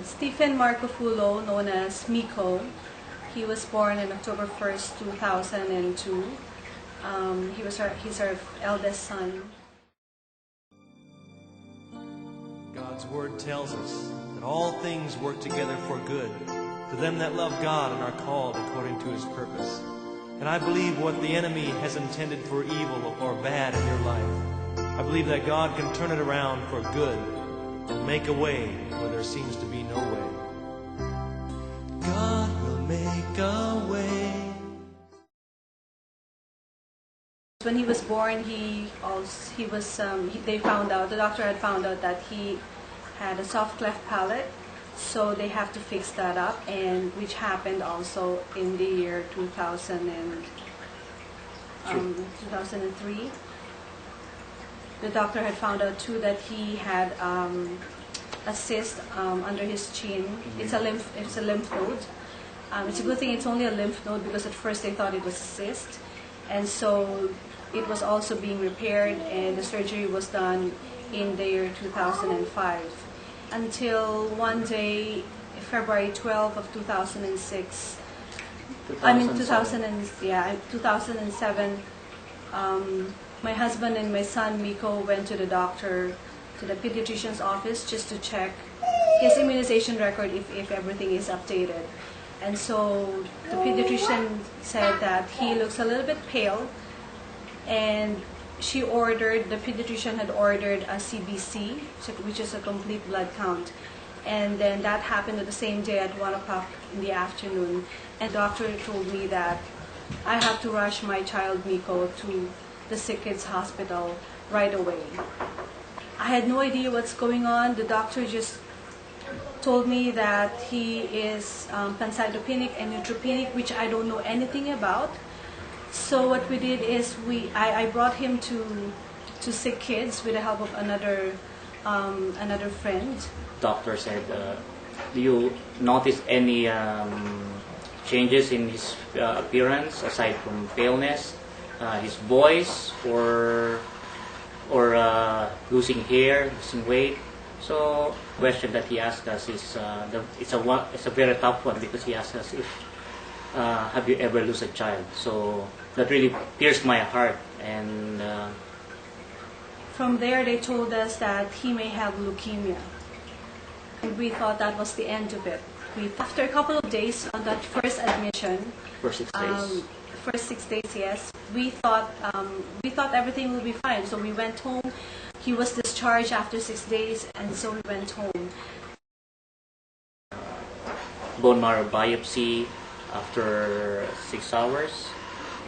Stephen Marcofulo, known as Miko. He was born on October 1st, 2002. He's our eldest son. God's Word tells us that all things work together for good to them that love God and are called according to His purpose. And I believe what the enemy has intended for evil or bad in your life, I believe that God can turn it around for good and make a way where there seems to be no way. God will make a way. When he was born, the doctor had found out that he had a soft cleft palate, so they have to fix that up, and which happened also in the year 2003. The doctor had found out too that he had a cyst under his chin. It's a lymph node. It's a good thing it's only a lymph node, because at first they thought it was a cyst, and so it was also being repaired, and the surgery was done in the year 2005. Until one day, February 12th of 2006, 2007, my husband and my son Miko went to the doctor, to the pediatrician's office, just to check his immunization record if everything is updated. And so the pediatrician said that he looks a little bit pale, and the pediatrician had ordered a CBC, which is a complete blood count. And then that happened the same day at 1 o'clock in the afternoon. And the doctor told me that I have to rush my child Miko to the Sick Kids Hospital right away. I had no idea what's going on. The doctor just told me that he is pancytopenic and neutropenic, which I don't know anything about. So what we did is I brought him to Sick Kids with the help of another friend. Doctor said, do you notice any changes in his appearance aside from paleness, his voice, or losing hair, losing weight? So the question that he asked us is it's a very tough one, because he asked us if have you ever lost a child? So that really pierced my heart. And from there they told us that he may have leukemia. And we thought that was the end of it. After a couple of days on that first admission, for 6 days. First 6 days, yes, we thought everything would be fine. So we went home. He was discharged after 6 days, and so we went home. Bone marrow biopsy after 6 hours.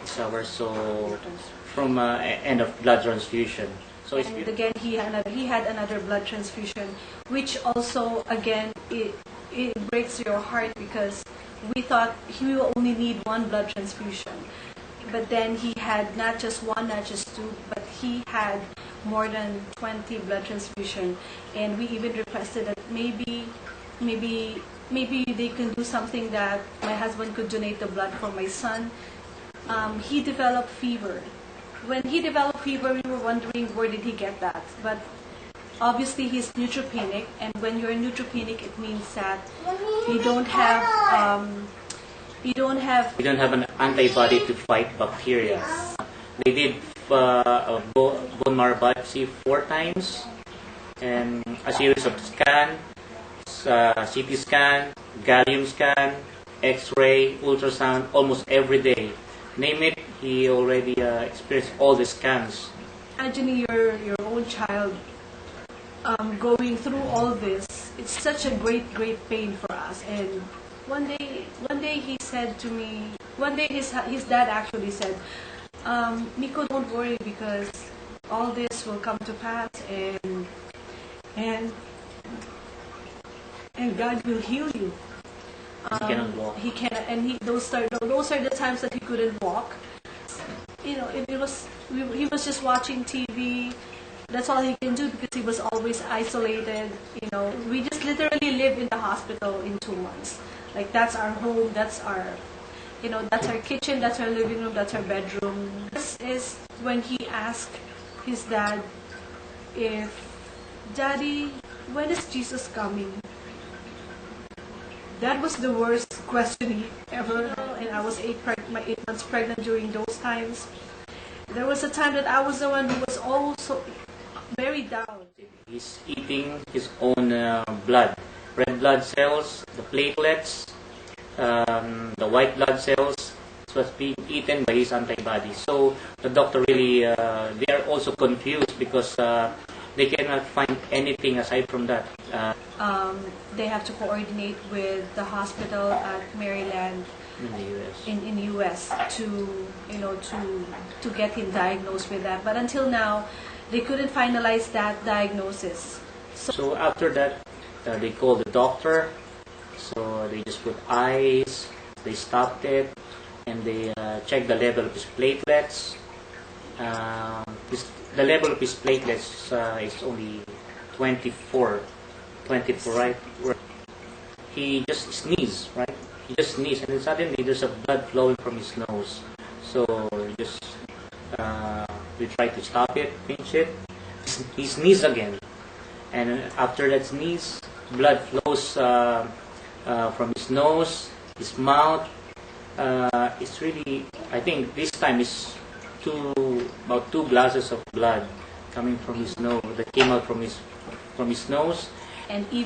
So from end of blood transfusion. So it's and again, he had another blood transfusion, which also again it breaks your heart, because we thought he will only need one blood transfusion, but then he had not just one, not just two, but he had more than 20 blood transfusion, and we even requested that maybe they can do something, that my husband could donate the blood for my son. He developed fever. When he developed fever, we were wondering where did he get that. But obviously he's neutropenic, and when you're neutropenic, it means that you don't have an antibody to fight bacteria. Yes. They did a bone marrow biopsy 4 times, and a series of scans, CT scan, gallium scan, X-ray, ultrasound, almost every day. Name it, he already experienced all the scans. Imagine your own child going through all this. It's such a great pain for us. And one day he said to me, his dad actually said, Miko, don't worry, because all this will come to pass, and God will heal you. He cannot walk. He cannot, and those are the times that he couldn't walk. He was just watching TV. That's all he can do, because he was always isolated. We just literally lived in the hospital in 2 months. Like, that's our home. That's our kitchen. That's our living room. That's our bedroom. This is when he asked his dad, "Daddy, when is Jesus coming?" that was the worst questioning ever. And I was 8 months pregnant during those times. There was a time that I was the one who was also very down. He's eating his own blood, red blood cells, the platelets, the white blood cells. It was being eaten by his antibodies. So the doctor really, they are also confused because they cannot find anything aside from that. They have to coordinate with the hospital at Maryland In the U.S. in US to to get him diagnosed with that. But until now, they couldn't finalize that diagnosis. So after that, they called the doctor. So they just put ice, they stopped it, and they checked the level of his platelets. The level of his platelets is only 24, right? He just sneezed, right? He just sneezed, and then suddenly there's a blood flowing from his nose. So we tried to stop it, pinch it. He sneezed again, and after that sneeze, blood flows from his nose, his mouth. It's really, I think this time is about 2 glasses of blood coming from his nose that came out from his nose. And even